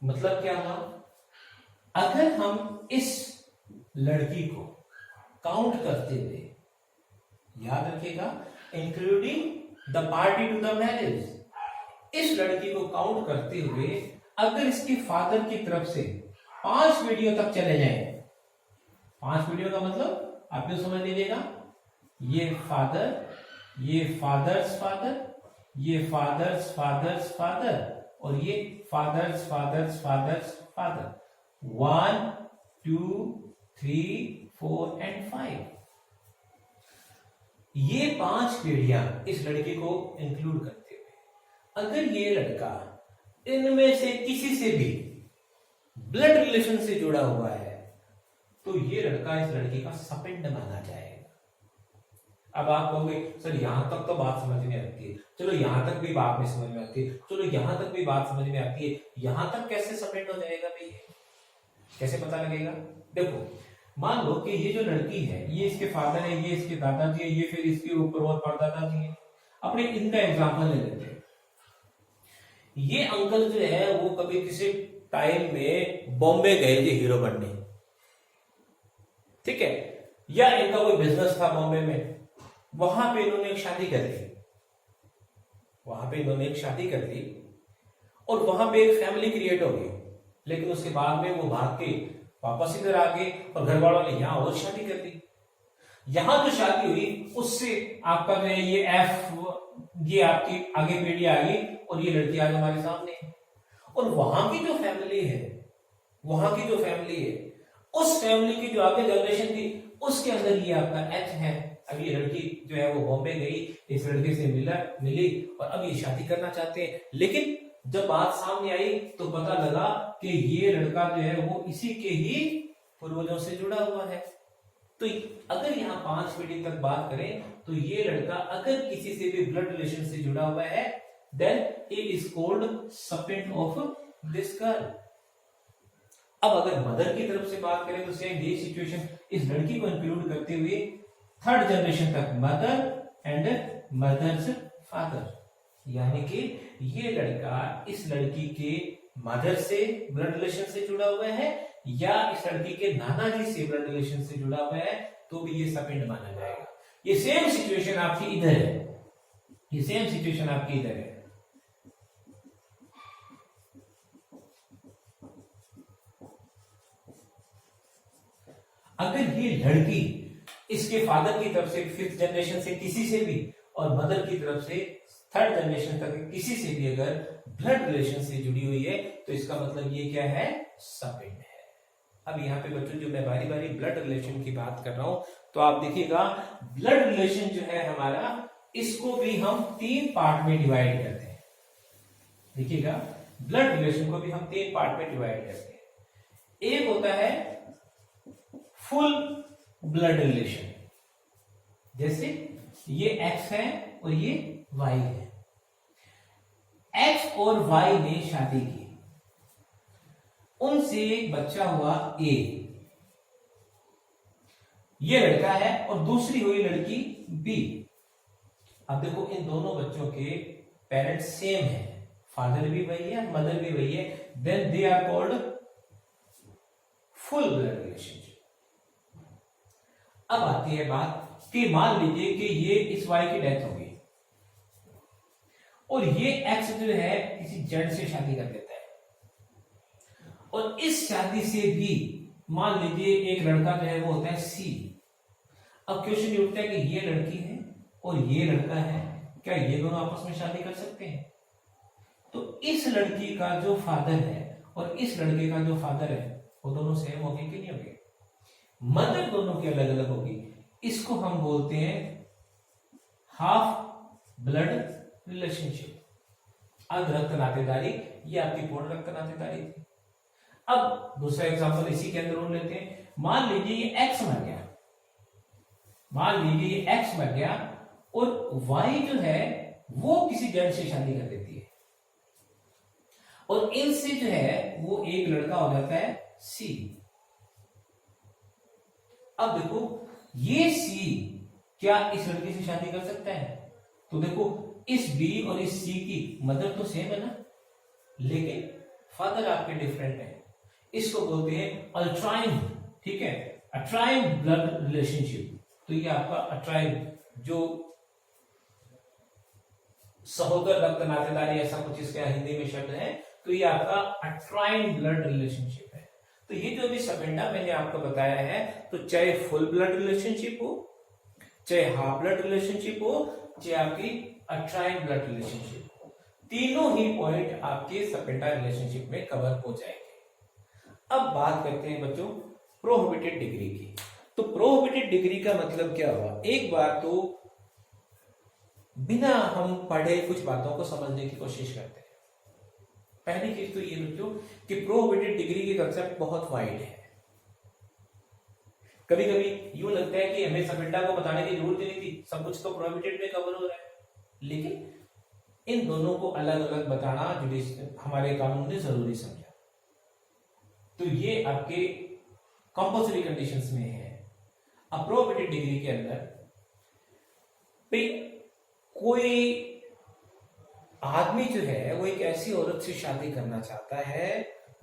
मतलब क्या हुआ, अगर हम इस लड़की को काउंट करते हुए, याद रखिएगा, including the party to the marriage, इस लड़की को काउंट करते हुए अगर इसके फादर की तरफ से 5 वीडियो तक चले जाएं, 5 वीडियो का मतलब आप ये समझ लीजिएगा, ये फादर, ये फादर्स फादर, ये फादर्स फादर्स फादर और ये father's father's father's father, 1 2 3 4 and 5। ये 5 पीढ़ियां इस लड़की को इंक्लूड करते हुए अगर ये लड़का इनमें से किसी से भी ब्लड रिलेशन से जुड़ा हुआ है तो ये लड़का इस लड़की का सपिंड माना जाएगा। अब आप कहोगे सर यहां तक तो बात समझ में आती है, चलो यहां तक भी बात नहीं समझ में आती है, चलो यहां तक भी बात समझ में आती है, यहां तक कैसे सपिंड हो जाएगा भाई, कैसे पता लगेगा? देखो मान लो कि ये जो लड़की है ये इसके फादर है, ये इसके दादाजी है, ये फिर इसके ऊपर और परदादाजी है। अपने इनका एग्जाम्पल ले लेते हैं। ये अंकल जो है वो कभी किसी टाइम में बॉम्बे गए थे हीरो बनने, ठीक है, या इनका कोई बिजनेस था बॉम्बे में, वहां पे इन्होंने एक शादी कर ली, वहां पे इन्होंने एक शादी कर ली और वहां पे एक फैमिली क्रिएट हो गई, लेकिन उसके बाद में वो भाग के वापस इधर आ गए और घर वालों ने यहां और शादी कर दी। यहां जो शादी हुई उससे आपका जो है ये ये आपकी आगे पीढ़ी आ गई और ये लड़की आज हमारे सामने है। और वहां की जो फैमिली है, वहां की जो फैमिली है, उस फैमिली की जो आगे जनरेशन थी उसके अंदर ये आपका एच है। अब ये लड़की जो है वो बॉम्बे गई, इस लड़के से मिली और अब ये शादी करना चाहते हैं, लेकिन जब बात सामने आई तो पता लगा कि ये लड़का जो है वो इसी के ही पूर्वजों से जुड़ा हुआ है। तो अगर यहाँ 5 पीढ़ी तक बात करें तो ये लड़का अगर किसी से भी ब्लड रिलेशन से जुड़ा हुआ है then it is called sapinda of this girl. अब अगर मदर की तरफ से बात करें तो सेम ये सिचुएशन, इस लड़की को इंक्लूड करते हुए 3rd जनरेशन तक मदर एंड मदर्स फादर, यानी कि ये लड़का इस लड़की के मदर से ब्लड रिलेशन से जुड़ा हुआ है या इस लड़की के नाना जी से ब्लड रिलेशन से जुड़ा हुआ है तो भी ये सपेंड माना जाएगा। ये सेम सिचुएशन आपकी इधर है, ये सेम सिचुएशन आपकी इधर है। अगर ये लड़की इसके फादर की तरफ से 5th जनरेशन से किसी से भी और मदर की तरफ से थर्ड जनरेशन तक किसी से भी अगर ब्लड रिलेशन से जुड़ी हुई है तो इसका मतलब ये क्या है, सपिंड है। अब यहाँ पे बच्चों जो मैं बारी बारी ब्लड रिलेशन की बात कर रहा हूं तो आप देखिएगा ब्लड रिलेशन जो है हमारा, इसको भी हम 3 पार्ट में डिवाइड करते हैं। देखिएगा ब्लड रिलेशन को भी हम 3 पार्ट में डिवाइड करते हैं। एक होता है फुल ब्लड रिलेशन, जैसे ये एक्स है और ये वाई है। एक्स और वाई ने शादी की, उनसे एक बच्चा हुआ ए, ये लड़का है, और दूसरी हुई लड़की बी। अब देखो इन दोनों बच्चों के पेरेंट्स सेम है, फादर भी वही है मदर भी वही है, then they are called full blood relationship. अब आती है बात कि मान लीजिए कि ये इस वाई की डेथ हो गई और ये एक्स जो है किसी जेड से शादी कर देता है, और इस शादी से भी मान लीजिए एक लड़का जो है वो होता है सी। अब क्वेश्चन ये उठता है कि ये लड़की है और ये लड़का है, क्या ये दोनों आपस में शादी कर सकते हैं? तो इस लड़की का जो फादर है और इस लड़के का जो फादर है वो दोनों सेम हो गए कि नहीं हो गए? मदर दोनों की अलग अलग होगी, इसको हम बोलते हैं हाफ ब्लड रिलेशनशिप, अर्ध रक्त नातेदारी। ये आपकी पूर्ण रक्त नातेदारी थी। अब दूसरा एग्जांपल इसी के अंदर लेते हैं। मान लीजिए ये एक्स मर गया, मान लीजिए ये एक्स मर गया और वाई जो है वो किसी जेड से शादी कर देती है, और इनसे जो है वो एक लड़का हो जाता है सी। अब देखो ये सी क्या इस लड़की से शादी कर सकता है? तो देखो इस बी और इस सी की मदर तो सेम है ना, लेकिन फादर आपके डिफरेंट है। इसको बोलते हैं अल्ट्राइन, ठीक है, अट्राइन ब्लड रिलेशनशिप। तो ये आपका अट्राइन, जो सहोदर रक्त नातेदारी ऐसा कुछ इसका हिंदी में शब्द है, तो ये आपका अट्राइन ब्लड रिलेशनशिप है। तो ये जो भी सबेंडा मैंने आपको बताया है, तो चाहे फुल ब्लड रिलेशनशिप हो, चाहे हाफ ब्लड रिलेशनशिप हो, चाहे आपकी अट्राइन ब्लड रिलेशनशिप हो, तीनों ही पॉइंट आपके सबेंडा रिलेशनशिप में कवर हो जाएंगे। अब बात करते हैं बच्चों प्रोहिबिटेड डिग्री की। तो प्रोहिबिटेड डिग्री का मतलब क्या हुआ? एक बार तो बिना हम पढ़े कुछ बातों को समझने की कोशिश करते हैं। पहली चीज तो ये बच्चों कि प्रोहिबिटेड डिग्री की कंसेप्ट बहुत वाइड है। कभी कभी यूं लगता है कि हमें सबेंडा को बताने की जरूरत ही नहीं थी, सब कुछ तो प्रोहिबिटेड में कवर हो रहा है। लेकिन इन दोनों को अलग अलग बताना हमारे कानून ने जरूरी समझा। तो ये आपके कंपल्सरी कंडीशंस में है। अब प्रोहिबिटेड डिग्री के अंदर कोई आदमी जो है वो एक ऐसी औरत से शादी करना चाहता है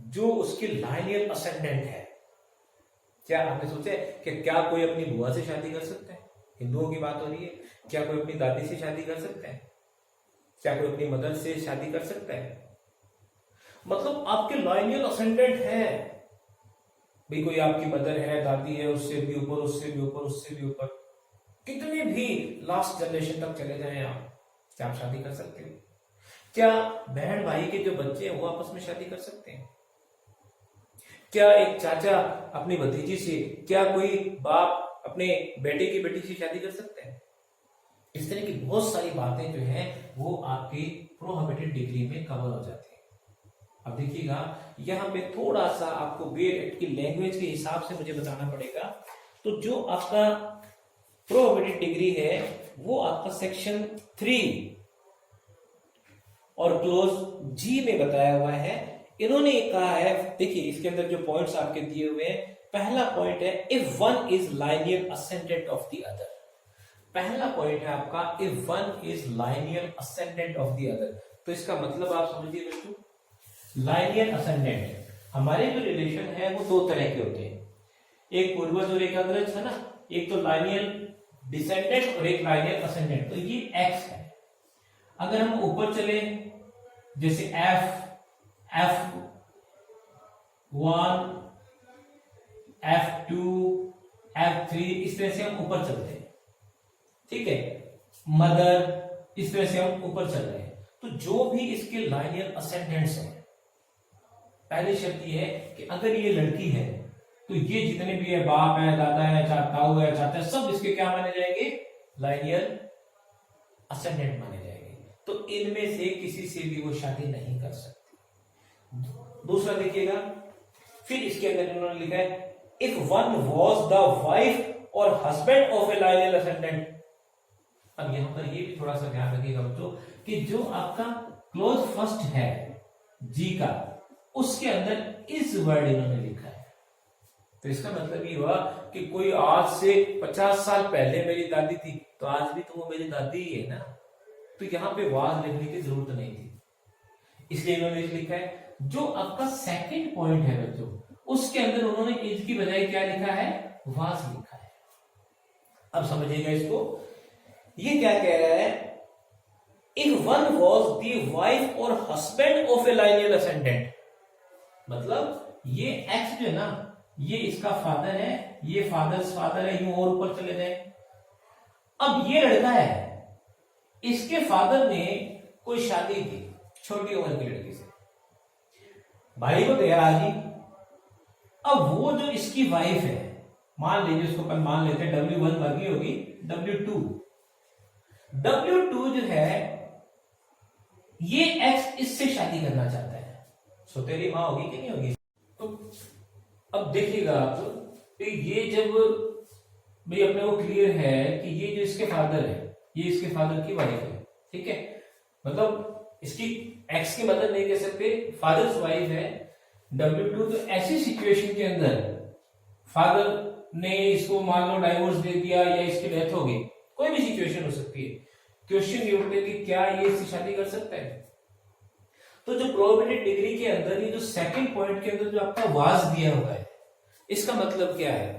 जो उसकी लाइनियल असेंडेंट है। क्या आपने सोचा है कि क्या कोई अपनी बुआ से शादी कर सकता है? हिंदुओं की बात हो रही है। क्या कोई अपनी दादी से शादी कर सकता है? क्या कोई अपनी मदर से शादी कर सकता है? मतलब आपके लाइनियल असेंडेंट है भाई, कोई आपकी मदर है, दादी है, उससे भी ऊपर, उससे भी ऊपर, उससे भी ऊपर, कितने भी लास्ट जनरेशन तक चले जाएं आप, क्या आप शादी कर सकते हो? क्या बहन भाई के जो बच्चे हैं वो आपस में शादी कर सकते हैं? क्या एक चाचा अपनी भतीजी से, क्या कोई बाप अपने बेटे की बेटी से शादी कर सकते हैं? इस तरह की बहुत सारी बातें जो हैं वो आपकी प्रोहिबिटेड डिग्री में कवर हो जाती है। अब देखिएगा यहां पे थोड़ा सा आपको वेयर एक्ट की लैंग्वेज के हिसाब से मुझे बताना पड़ेगा। तो जो आपका प्रोहिबिटेड डिग्री है वो आपका सेक्शन 3 और क्लोज जी में बताया हुआ है। इन्होंने कहा है, देखिए इसके अंदर जो पॉइंट्स आपके दिए हुए हैं, पहला पॉइंट है if one is linear ascendant of the other. पहला पॉइंट है आपका if one is linear ascendant of the other. तो इसका मतलब आप समझिए बच्चों, लाइनियर असेंडेंट, हमारे जो रिलेशन है वो दो तरह के होते हैं, एक पूर्वज और एक अग्रज है ना। एक तो लाइनियर डिसेंडेंट और एक लाइनियर असेंडेंट। तो ये एक्स है। अगर हम ऊपर चले जैसे F1, F2, F3, इस तरह से हम ऊपर चलते हैं, ठीक है। मदर, इस तरह से हम ऊपर चल रहे हैं। तो जो भी इसके लाइनियर असेंडेंट्स हैं, पहली शर्त ये है कि अगर ये लड़की है तो ये जितने भी है, बाप है, दादा है, ताऊ है, चाचा है, सब इसके क्या माने जाएंगे? लाइनियर असेंडेंट माने जाएंगे। तो इनमें से किसी से भी वो शादी नहीं कर सकती। दूसरा देखिएगा, फिर इसके अंदर इन्होंने लिखा है if one was the wife और husband of a linear ascendant. अब यहां पर ये भी थोड़ा सा ध्यान रखिएगा बच्चों कि जो आपका क्लोज फर्स्ट है जी का, उसके अंदर इस वर्ड इन्होंने लिखा है। तो इसका मतलब ये हुआ कि कोई आज से 50 साल पहले मेरी दादी थी तो आज भी तो वो मेरी दादी ही है ना, तो यहां पे वाज लिखने की जरूरत नहीं थी, इसलिए इन्होंने लिखा है। जो आपका सेकंड पॉइंट है बच्चों, उसके अंदर उन्होंने इज की बजाय क्या लिखा है? वाज लिखा है। अब समझिएगा इसको, ये क्या कह रहा है? If one was the wife और husband of a linear ascendant, मतलब ये एक्स जो है ना, ये इसका फादर है, ये फादर्स फादर है, यूं और ऊपर चले जाए। अब ये लड़का है, इसके फादर ने कोई शादी की छोटी उम्र की लड़की से, भाई को गया आज ही। अब वो जो इसकी वाइफ है, मान लीजिए उसको अपन मान लेते हैं W1 वर्गी होगी W2 जो है, ये एक्स इससे शादी करना चाहता है। सौतेली माँ होगी कि नहीं होगी? तो अब देखिएगा आप कि ये जब भाई अपने को क्लियर है कि ये जो इसके फादर है, ये इसके फादर की वाइफ है, ठीक है, मतलब इसकी एक्स की मदर नहीं कह सकते, फादर्स वाइफ है W2। तो ऐसी सिचुएशन के अंदर फादर ने इसको मान लो डाइवोर्स दे दिया या इसकी डेथ हो गई, कोई भी सिचुएशन हो सकती है। क्वेश्चन ये उठते कि क्या ये इससे शादी कर सकता है? तो जो प्रोबेबिलिटी डिग्री के अंदर ये जो सेकंड पॉइंट के अंदर जो आपका वाज दिया हुआ है, इसका मतलब क्या है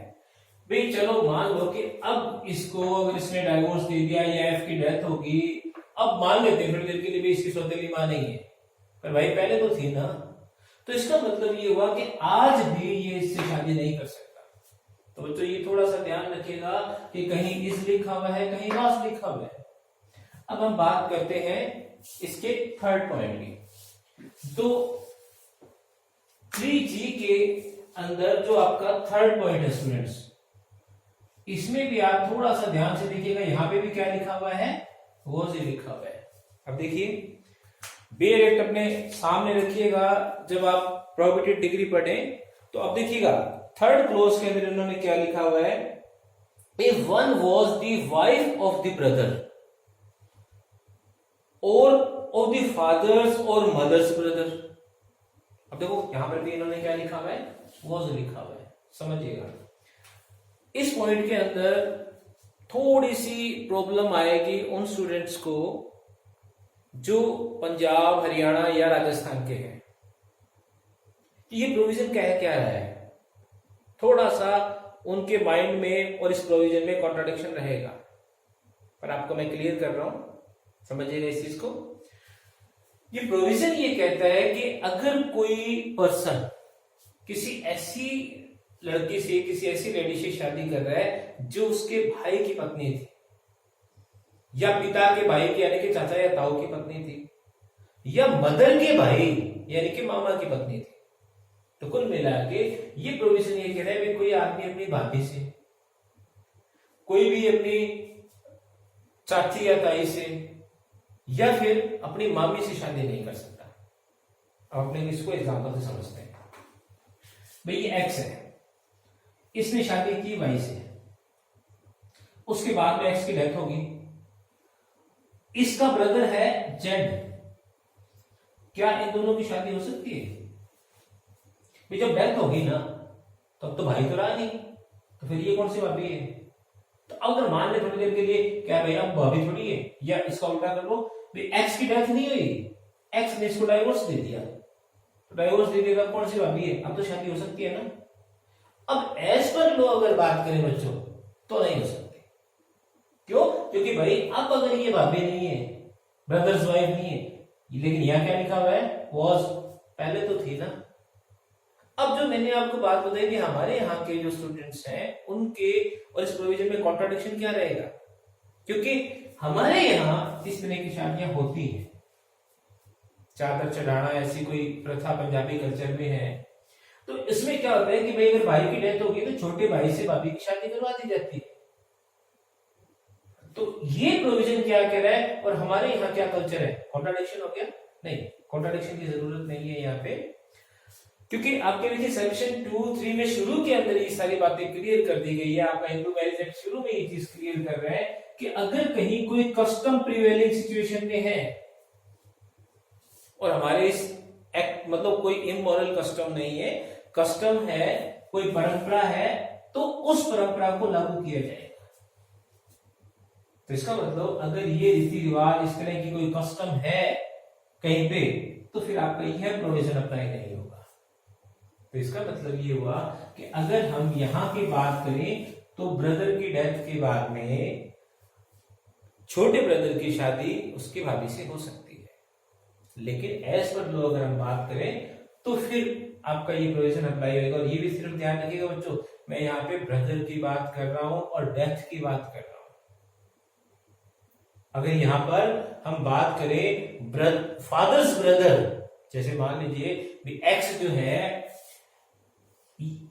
भाई? चलो मान लो कि अब इसको अगर इसने डाइवोर्स दे दिया या एफ की डेथ होगी, अब मान लेते हैं थोड़ी देर के लिए भी इसकी सौतेली मां नहीं है, पर भाई पहले तो थी ना। तो इसका मतलब ये हुआ कि आज भी ये इससे शादी नहीं कर सकता। तो बच्चों ये थोड़ा सा ध्यान रखिएगा कि कहीं इस लिखा हुआ है, कहीं वाज लिखा हुआ है। अब हम बात करते हैं इसके थर्ड पॉइंट की। तो 3G के अंदर जो आपका थर्ड पॉइंट है स्टूडेंट्स, इसमें भी आप थोड़ा सा ध्यान से देखिएगा, यहां पे भी क्या लिखा हुआ है? वो से लिखा हुआ है। अब देखिए, बेयर एक्ट अपने सामने रखिएगा जब आप प्रोबेबिलिटी डिग्री पढ़ें। तो अब देखिएगा थर्ड क्लोज के अंदर इन्होंने क्या लिखा हुआ है? If one was the wife of the brother और ऑफ द फादर्स और मदर्स ब्रदर। अब देखो यहां पर भी इन्होंने क्या लिखा हुआ है? वॉज लिखा हुआ है, समझिएगा। इस पॉइंट के अंदर थोड़ी सी प्रॉब्लम आएगी उन स्टूडेंट्स को जो पंजाब, हरियाणा या राजस्थान के हैं। ये प्रोविजन क्या रहा है, थोड़ा सा उनके माइंड में और इस प्रोविजन में कॉन्ट्राडिक्शन रहेगा, पर आपको मैं क्लियर कर रहा हूं, समझिएगा इस चीज को। ये प्रोविजन ये कहता है कि अगर कोई पर्सन किसी ऐसी लड़की से, किसी ऐसी लेडी से शादी कर रहा है जो उसके भाई की पत्नी थी, या पिता के भाई की यानी कि चाचा या ताऊ की पत्नी थी, या मदर के भाई यानी कि मामा की पत्नी थी, तो कुल मिला के ये प्रोविजन ये कह रहा है कि कोई आदमी अपनी भाभी से, कोई भी अपनी चाची या ताई से, या फिर अपनी मामी से शादी नहीं कर सकता। अब अपने इसको एग्जांपल से समझते हैं। भाई ये एक्स है, इसने शादी की वाई से, उसके बाद में एक्स की डेथ होगी, इसका ब्रदर है जेड, क्या इन दोनों की शादी हो सकती है? भाई जब डेथ होगी ना तब तो भाई तो रहा नहीं, तो फिर ये कौन सी भाभी है? तो अगर मान ले थोड़ी देर के लिए क्या भाई अब भाभी थोड़ी है, या इसका उल्टा कर लो, एक्स की डेथ नहीं हुई, एक्स ने इसको डाइवोर्स दे दिया, तो डाइवोर्स दे देगा कौन सी भाभी है? अब तो शादी हो सकती है ना। अब एज पर लो अगर बात करें बच्चों तो नहीं हो सकती। क्यों? क्योंकि भाई अब अगर ये भाभी नहीं है, ब्रदर्स वाइफ नहीं है, लेकिन यहां क्या लिखा हुआ है? वॉज, पहले तो थी ना। अब जो मैंने आपको बात बताई कि हमारे यहाँ के जो स्टूडेंट्स हैं उनके और इस प्रोविजन में कॉन्ट्राडिक्शन क्या रहेगा? क्योंकि हमारे यहाँ इस तरह की शादियां होती है, चादर चढ़ाना ऐसी कोई प्रथा पंजाबी कल्चर में है। तो इसमें क्या होता है कि भाई अगर भाई की डेथ होगी तो छोटे भाई से भाभी की शादी करवा दी जाती है। तो ये प्रोविजन क्या कह रहा है और हमारे यहाँ क्या कल्चर है? कॉन्ट्राडिक्शन हो गया? नहीं, कॉन्ट्राडिक्शन की जरूरत नहीं है यहाँ पे, क्योंकि आपके नीचे सेक्शन 2-3 में शुरू के अंदर ये सारी बातें क्लियर कर दी गई है। आपका हिंदू मैरिज एक्ट शुरू में ये चीज क्लियर कर रहा है कि अगर कहीं कोई कस्टम प्रिवेलिंग सिचुएशन में है, और हमारे इस एक्ट मतलब कोई इमोरल कस्टम नहीं है, कस्टम है, कोई परंपरा है, तो उस परंपरा को लागू किया जाएगा। तो इसका मतलब अगर ये रीति रिवाज इस तरह की कोई कस्टम है कहीं पे, तो फिर आपका यह प्रोविजन अप्लाई नहीं होगा। तो इसका मतलब ये हुआ कि अगर हम यहां की बात करें तो ब्रदर की डेथ के बाद में छोटे ब्रदर की शादी उसकी भाभी से हो सकती है, लेकिन एज पर लॉ अगर हम बात करें तो फिर आपका ये प्रोविजन अप्लाई होगा। और ये भी सिर्फ ध्यान रखिएगा बच्चों, मैं यहाँ पे ब्रदर की बात कर रहा हूं और डेथ की बात कर रहा हूं। अगर यहां पर हम बात करें फादर्स ब्रदर, जैसे मान लीजिए एक्स जो है,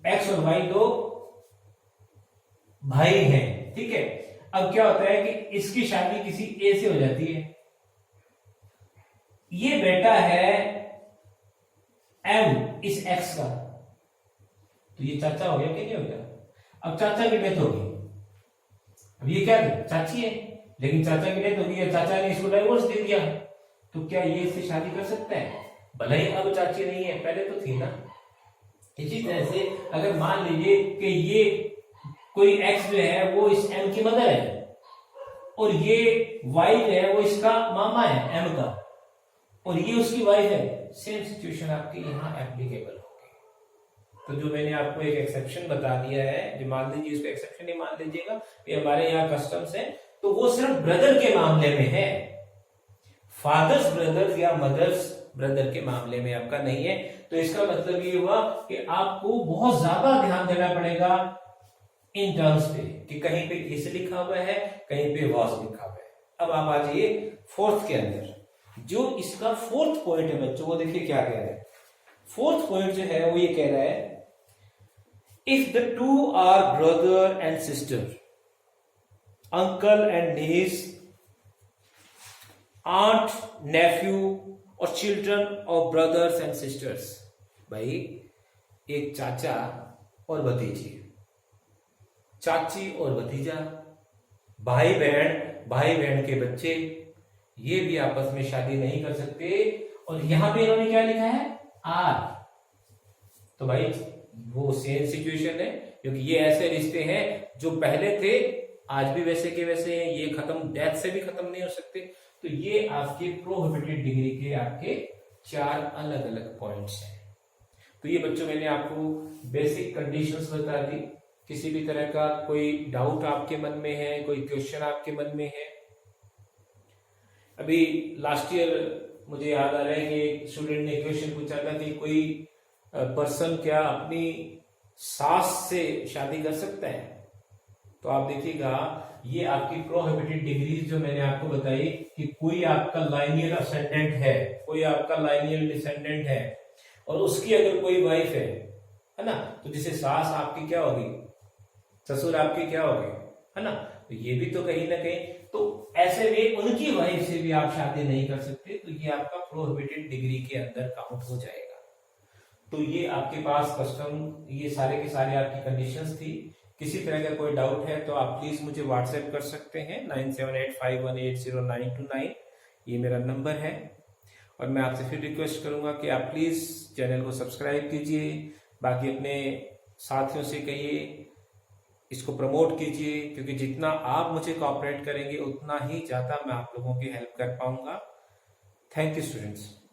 एक्स और वाई दो भाई हैं, ठीक है। अब क्या होता है कि इसकी शादी किसी ए से हो जाती है, ये बेटा है एम इस एक्स का, तो ये चाचा हो गया कि नहीं हो गया? अब चाचा की डेथ होगी, अब ये क्या चाची है, लेकिन चाचा की डेथ होगी या चाचा ने इसको डाइवोर्स दे दिया, तो क्या ये इससे शादी कर सकता है? भले ही अब चाची नहीं है, पहले तो थी ना। इसी तरह से अगर मान लीजिए कि ये कोई एक्स जो है वो इस एम की मदर है, और ये वाई जो है वो इसका मामा है एम का, और ये उसकी वाइफ है, सेम सिचुएशन आपके यहाँ एप्लीकेबल होगी। तो जो मैंने आपको एक एक्सेप्शन बता दिया है, जो मान लीजिए इसको एक्सेप्शन ही मान लीजिएगा, ये हमारे यहाँ कस्टम्स है, तो वो सिर्फ ब्रदर के मामले में है, फादर्स ब्रदर्स या मदर्स ब्रदर के मामले में आपका नहीं है। तो इसका मतलब ये हुआ कि आपको बहुत ज्यादा ध्यान देना पड़ेगा इन टर्म्स पे कि कहीं पे इस लिखा हुआ है, कहीं पे वॉस लिखा हुआ है। अब आप आ जाइए फोर्थ के अंदर, जो इसका फोर्थ पॉइंट है बच्चों, वो देखिए क्या कह रहा है। फोर्थ पॉइंट जो है वो ये कह रहा है, if the two are brother and sister, uncle and niece, aunt nephew और children of brothers and sisters. भाई एक चाचा और भतीजी, चाची और भतीजा, भाई बहन के बच्चे, ये भी आपस में शादी नहीं कर सकते। और यहां पे इन्होंने क्या लिखा है? आर। तो भाई वो सेम सिचुएशन है, क्योंकि ये ऐसे रिश्ते हैं जो पहले थे, आज भी वैसे के वैसे हैं, ये खत्म डेथ से भी खत्म नहीं हो सकते। तो ये आपके प्रोहिबिटेड डिग्री के आपके 4 अलग अलग पॉइंट्स हैं। तो ये बच्चों मैंने आपको बेसिक कंडीशंस बता दी। किसी भी तरह का कोई डाउट आपके मन में है, कोई क्वेश्चन आपके मन में है? अभी लास्ट ईयर मुझे याद आ रहा है कि स्टूडेंट ने क्वेश्चन पूछा था कि कोई पर्सन क्या अपनी सास से शादी कर सकता है? तो आप देखिएगा, ये आपकी प्रोहिबिटेड डिग्रीज जो मैंने आपको बताई कि कोई आपका लाइनियल असेंडेंट है, कोई आपका लाइनियल डिसेंडेंट है, और उसकी अगर कोई वाइफ है ना, तो जिसे सास आपकी क्या होगी, ससुर आपकी क्या होगी, है ना। तो ये भी तो कहीं ना कहीं, तो ऐसे में उनकी वाइफ से भी आप शादी नहीं कर सकते, तो ये आपका प्रोहिबिटेड डिग्री के अंदर काउंट हो जाएगा। तो ये आपके पास कस्टम, ये सारे के सारे आपकी कंडीशंस थी। किसी तरह का कोई डाउट है तो आप प्लीज मुझे व्हाट्सएप कर सकते हैं 9785180929, ये मेरा नंबर है। और मैं आपसे फिर रिक्वेस्ट करूंगा कि आप प्लीज चैनल को सब्सक्राइब कीजिए, बाकी अपने साथियों से कहिए, इसको प्रमोट कीजिए, क्योंकि जितना आप मुझे कोऑपरेट करेंगे उतना ही ज्यादा मैं आप लोगों की हेल्प कर पाऊंगा। Thank you students.